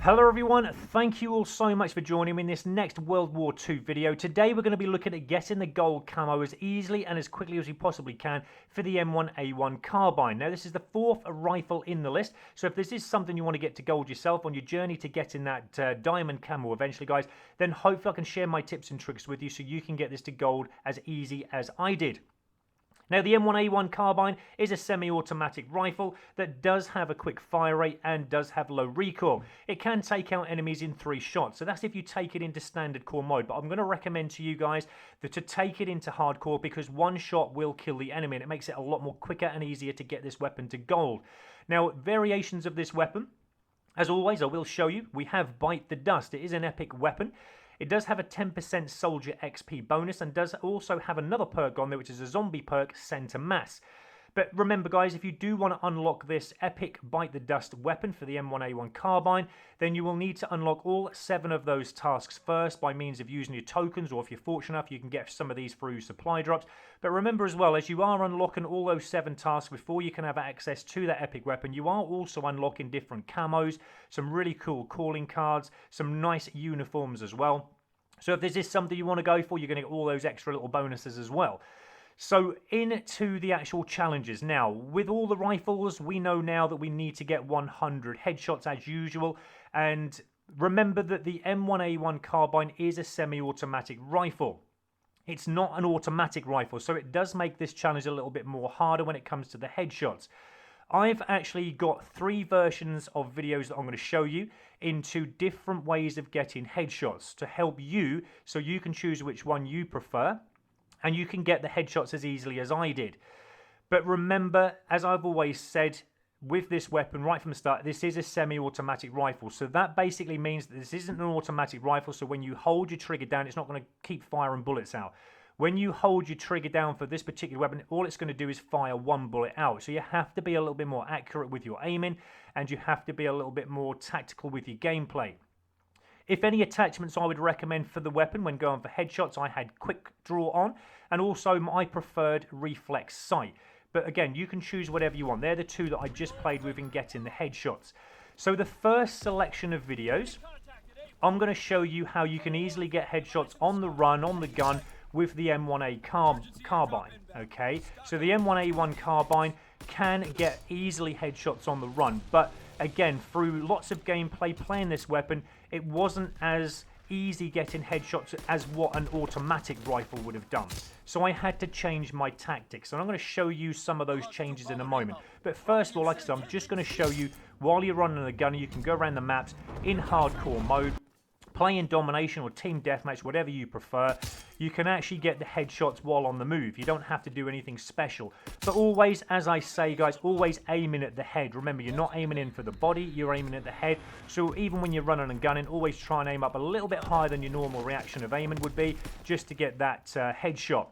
Hello everyone, thank you all so much for joining me in this next World War II video. Today we're going to be looking at getting the gold camo as easily and as quickly as we possibly can for the M1A1 Carbine. Now this is the fourth rifle in the list, so if this is something you want to get to gold yourself on your journey to getting that diamond camo eventually guys, then hopefully I can share my tips and tricks with you so you can get this to gold as easy as I did. Now the M1A1 Carbine is a semi-automatic rifle that does have a quick fire rate and does have low recoil. It can take out enemies in 3 shots, so that's if you take it into standard core mode, but I'm going to recommend to you guys that to take it into hardcore because 1 shot will kill the enemy and it makes it a lot more quicker and easier to get this weapon to gold. Now variations of this weapon, as always I will show you. We have Bite the Dust. It is an epic weapon. It does have a 10% soldier XP bonus and does also have another perk on there, which is a zombie perk, Center Mass. But remember guys, if you do want to unlock this epic Bite the Dust weapon for the M1A1 Carbine, then you will need to unlock all 7 of those tasks first by means of using your tokens, or if you're fortunate enough, you can get some of these through supply drops. But remember as well, as you are unlocking all those 7 tasks before you can have access to that epic weapon, you are also unlocking different camos, some really cool calling cards, some nice uniforms as well. So if this is something you want to go for, you're going to get all those extra little bonuses as well. So into the actual challenges. Now, with all the rifles, we know now that we need to get 100 headshots as usual. And remember that the M1A1 Carbine is a semi-automatic rifle. It's not an automatic rifle, so it does make this challenge a little bit more harder when it comes to the headshots. I've actually got 3 versions of videos that I'm going to show you into different ways of getting headshots to help you, so you can choose which one you prefer and you can get the headshots as easily as I did. But remember, as I've always said, with this weapon right from the start, this is a semi-automatic rifle, so that basically means that this isn't an automatic rifle, so when you hold your trigger down, it's not going to keep firing bullets out. When you hold your trigger down for this particular weapon, all it's going to do is fire 1 bullet out. So you have to be a little bit more accurate with your aiming, and you have to be a little bit more tactical with your gameplay. If any attachments I would recommend for the weapon when going for headshots, I had quick draw on, and also my preferred reflex sight. But again, you can choose whatever you want. They're the 2 that I just played with in getting the headshots. So the first selection of videos, I'm going to show you how you can easily get headshots on the run, on the gun, with the M1A Carbine, okay? So the M1A1 Carbine can get easily headshots on the run, but again, through lots of gameplay playing this weapon, it wasn't as easy getting headshots as what an automatic rifle would have done. So I had to change my tactics, and I'm going to show you some of those changes in a moment. But first of all, like I said, I'm just going to show you, while you're running the gun, you can go around the maps in hardcore mode, playing domination or team deathmatch, whatever you prefer. You can actually get the headshots while on the move. You don't have to do anything special. But always, as I say guys, always aiming at the head. Remember, you're not aiming in for the body, you're aiming at the head. So even when you're running and gunning, always try and aim up a little bit higher than your normal reaction of aiming would be, just to get that headshot.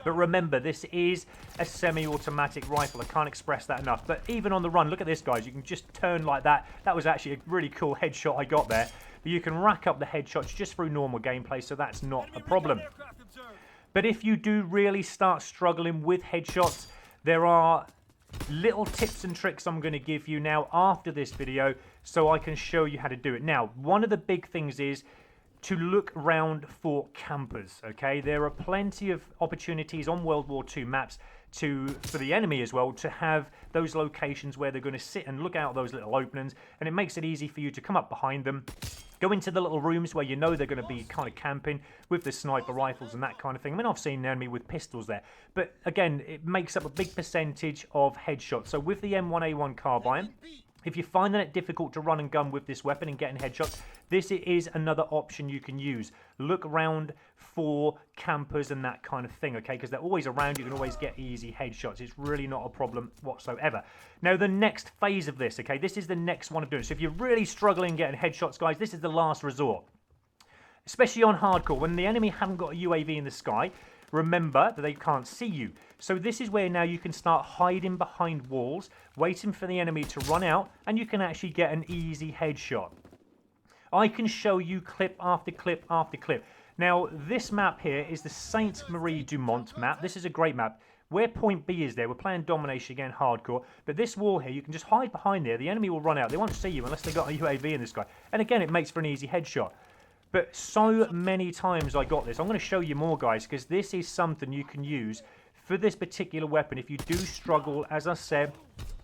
But remember, this is a semi-automatic rifle. I can't express that enough. But even on the run, look at this, guys. You can just turn like that. That was actually a really cool headshot I got there. But you can rack up the headshots just through normal gameplay, so that's not a problem. But if you do really start struggling with headshots, there are little tips and tricks I'm going to give you now after this video so I can show you how to do it. Now, one of the big things is to look around for campers, okay? There are plenty of opportunities on World War II maps for the enemy as well to have those locations where they're going to sit and look out those little openings, and it makes it easy for you to come up behind them, go into the little rooms where you know they're going to be kind of camping with the sniper rifles and that kind of thing. I mean, I've seen an enemy with pistols there, but again, it makes up a big percentage of headshots. So with the M1A1 Carbine, if you're finding it difficult to run and gun with this weapon and getting headshots, this is another option you can use. Look around for campers and that kind of thing, okay? Because they're always around. You can always get easy headshots. It's really not a problem whatsoever. Now, the next phase of this, okay? This is the next one of doing it. So if you're really struggling getting headshots, guys, this is the last resort. Especially on hardcore, when the enemy haven't got a UAV in the sky, remember that they can't see you. So this is where now you can start hiding behind walls, waiting for the enemy to run out, and you can actually get an easy headshot. I can show you clip after clip after clip. Now, this map here is the Sainte Marie du Mont map. This is a great map. Where point B is there, we're playing domination again, hardcore. But this wall here, you can just hide behind there. The enemy will run out. They won't see you unless they've got a UAV in this guy. And again, it makes for an easy headshot. But so many times I got this. I'm going to show you more, guys, because this is something you can use for this particular weapon. If you do struggle, as I said,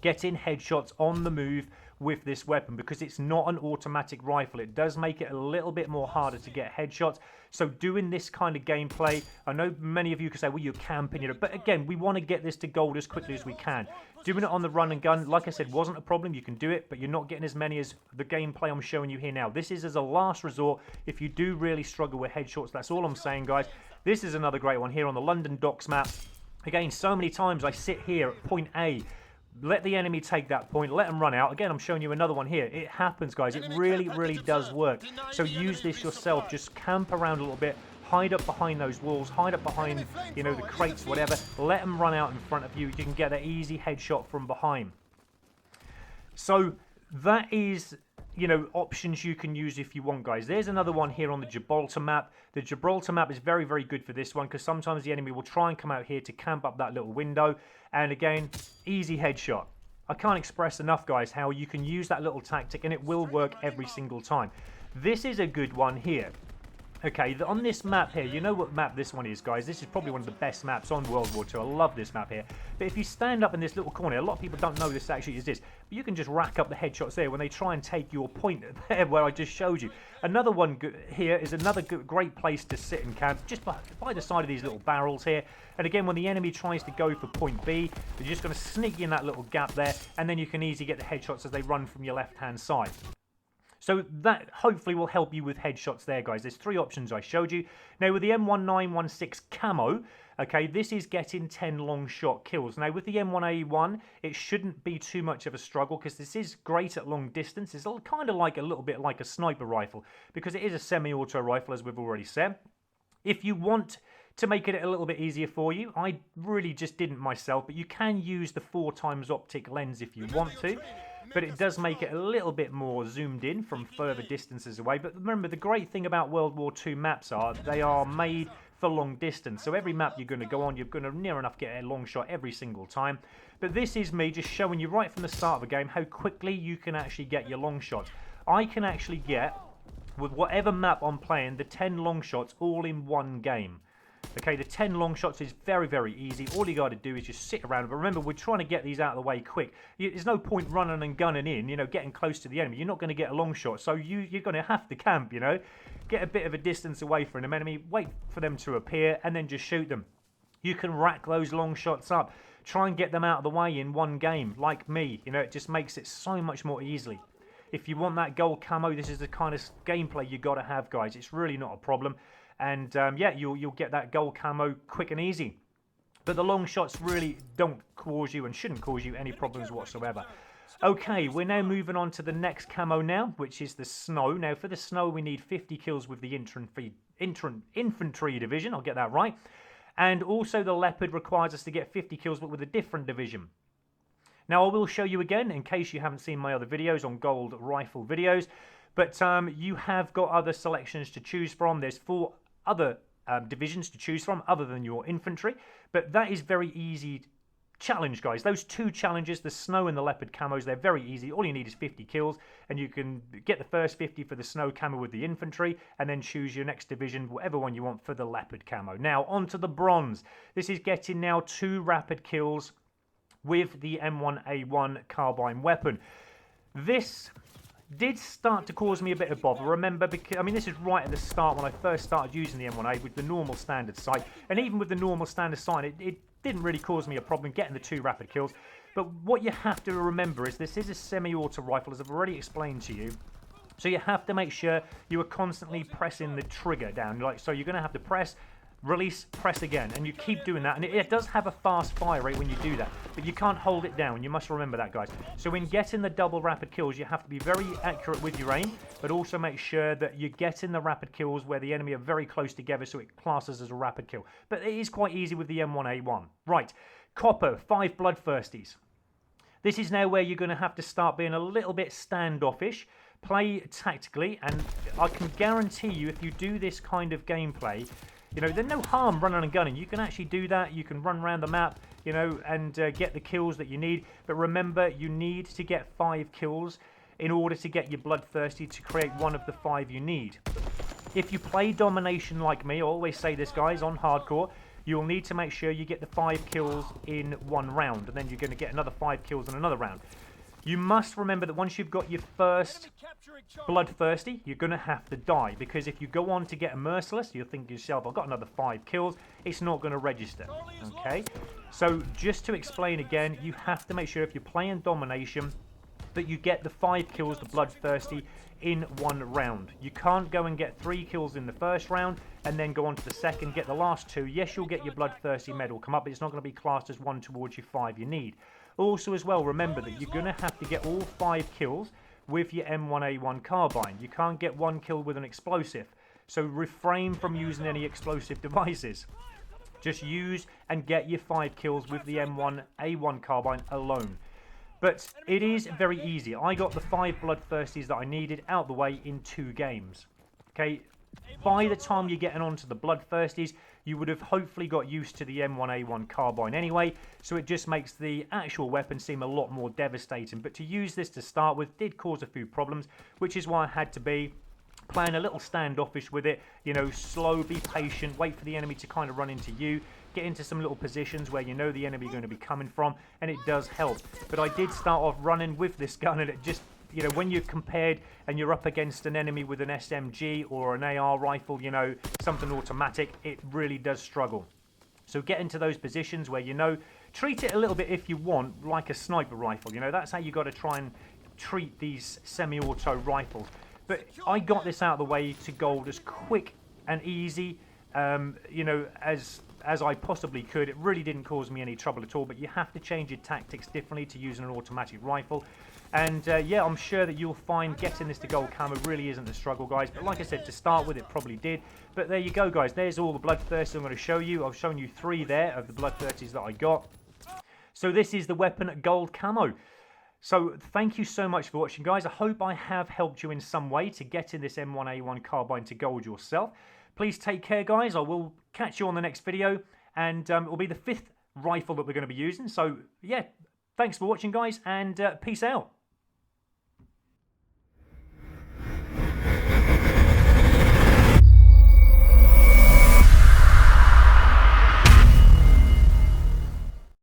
getting headshots on the move with this weapon, because it's not an automatic rifle. It does make it a little bit more harder to get headshots. So doing this kind of gameplay, I know many of you can say, well, you're camping, you know, but again, we want to get this to gold as quickly as we can. Doing it on the run and gun, like I said, wasn't a problem. You can do it, but you're not getting as many as the gameplay I'm showing you here now. This is as a last resort if you do really struggle with headshots. That's all I'm saying, guys. This is another great one here on the London Docks map. Again, so many times I sit here at point A, let the enemy take that point, let them run out. Again, I'm showing you another one here. It happens, guys. It really, really does work. So use this yourself. Just camp around a little bit. Hide up behind those walls. Hide up behind, you know, the crates, whatever. Let them run out in front of you. You can get an easy headshot from behind. So that is, you know, options you can use if you want, guys. There's another one here on the Gibraltar map. The Gibraltar map is very, very good for this one because sometimes the enemy will try and come out here to camp up that little window. And again, easy headshot. I can't express enough, guys, how you can use that little tactic and it will work every single time. This is a good one here. Okay, on this map here, you know what map this one is, guys. This is probably one of the best maps on World War II. I love this map here. But if you stand up in this little corner, a lot of people don't know this actually is this, but you can just rack up the headshots there when they try and take your point there where I just showed you. Another one here is another great place to sit and camp, just by the side of these little barrels here. And again, when the enemy tries to go for point B, you're just going to sneak in that little gap there, and then you can easily get the headshots as they run from your left-hand side. So that hopefully will help you with headshots there, guys. There's three options I showed you. Now with the M1A1 Camo, okay, this is getting 10 long shot kills. Now with the M1A1, it shouldn't be too much of a struggle because this is great at long distance. It's kind of like a little bit like a sniper rifle because it is a semi-auto rifle, as we've already said. If you want to make it a little bit easier for you, I really just didn't myself, but you can use the 4x optic lens if you want to. But it does make it a little bit more zoomed in from further distances away. But remember, the great thing about World War II maps are they are made for long distance. So every map you're going to go on, you're going to near enough get a long shot every single time. But this is me just showing you right from the start of the game how quickly you can actually get your long shots. I can actually get, with whatever map I'm playing, the 10 long shots all in one game. Okay, the 10 long shots is very, very easy. All you got to do is just sit around. But remember, we're trying to get these out of the way quick. There's no point running and gunning in, you know, getting close to the enemy. You're not going to get a long shot. So you're going to have to camp, you know. Get a bit of a distance away from an enemy. Wait for them to appear and then just shoot them. You can rack those long shots up. Try and get them out of the way in one game, like me. You know, it just makes it so much more easily. If you want that gold camo, this is the kind of gameplay you got to have, guys. It's really not a problem. And yeah, you'll get that gold camo quick and easy. But the long shots really don't cause you and shouldn't cause you any problems whatsoever. Okay, we're now moving on to the next camo now, which is the snow. Now for the snow, we need 50 kills with the infantry division. I'll get that right. And also the leopard requires us to get 50 kills, but with a different division. Now I will show you again, in case you haven't seen my other videos on gold rifle videos. But you have got other selections to choose from. There's 4 other divisions to choose from other than your infantry, but that is very easy challenge, guys. Those 2 challenges, the snow and the leopard camos, they're very easy. All you need is 50 kills and you can get the first 50 for the snow camo with the infantry and then choose your next division, whatever one you want, for the leopard camo. Now on to the bronze. This is getting now 2 rapid kills with the M1A1 carbine weapon. This did start to cause me a bit of bother, remember, because I mean this is right at the start when I first started using the M1A with the normal standard sight, and even with the normal standard sight it didn't really cause me a problem getting the 2 rapid kills. But what you have to remember is this is a semi-auto rifle, as I've already explained to you, so you have to make sure you are constantly pressing the trigger down, like so. You're going to have to press, release, press again, and you keep doing that, and it does have a fast fire rate when you do that, but you can't hold it down. You must remember that, guys. So when getting the double rapid kills, you have to be very accurate with your aim, but also make sure that you're getting the rapid kills where the enemy are very close together, so it classes as a rapid kill. But it is quite easy with the M1A1. Right, copper, 5 Bloodthirsties. This is now where you're going to have to start being a little bit standoffish, play tactically, and I can guarantee you if you do this kind of gameplay, You know, there's no harm running and gunning. You can actually do that. You can run around the map, you know, and get the kills that you need. But remember, you need to get 5 kills in order to get your Bloodthirsty to create one of the 5 you need. If you play domination like me, I always say this, guys, on hardcore, you'll need to make sure you get the 5 kills in 1 round, and then you're going to get another 5 kills in another round. You must remember that once you've got your first Bloodthirsty, you're going to have to die, because if you go on to get a Merciless, you'll think to yourself, I've got another 5 kills, it's not going to register, okay? So just to explain again, you have to make sure if you're playing domination that you get the 5 kills, the Bloodthirsty, in 1 round. You can't go and get 3 kills in the first round and then go on to the second, get the last 2. Yes, you'll get your Bloodthirsty medal come up, but it's not going to be classed as 1 towards your 5 you need. Also as well, remember that you're going to have to get all 5 kills with your M1A1 Carbine. You can't get 1 kill with an explosive, so refrain from using any explosive devices. Just use and get your 5 kills with the M1A1 Carbine alone. But it is very easy. I got the 5 Bloodthirsties that I needed out the way in 2 games. Okay, by the time you're getting onto the Bloodthirsties, you would have hopefully got used to the M1A1 Carbine anyway, so it just makes the actual weapon seem a lot more devastating. But to use this to start with did cause a few problems, which is why I had to be playing a little standoffish with it, you know, slow, be patient, wait for the enemy to kind of run into you, get into some little positions where you know the enemy are going to be coming from, and it does help. But I did start off running with this gun, and it just, you know, when you're compared and you're up against an enemy with an SMG or an AR rifle, you know, something automatic, it really does struggle. So get into those positions where, you know, treat it a little bit, if you want, like a sniper rifle. You know, that's how you got to try and treat these semi-auto rifles. But I got this out of the way to gold as quick and easy, you know, as I possibly could. It really didn't cause me any trouble at all, but you have to change your tactics differently to using an automatic rifle. And yeah, I'm sure that you'll find getting this to gold camo really isn't a struggle, guys. But like I said, to start with, it probably did. But there you go, guys. There's all the Bloodthirsties I'm going to show you. I've shown you 3 there of the Bloodthirsties that I got. So this is the weapon gold camo. So thank you so much for watching, guys. I hope I have helped you in some way to get in this M1A1 Carbine to gold yourself. Please take care, guys. I will catch you on the next video, and it will be the 5th rifle that we're going to be using. So yeah, thanks for watching, guys, and peace out.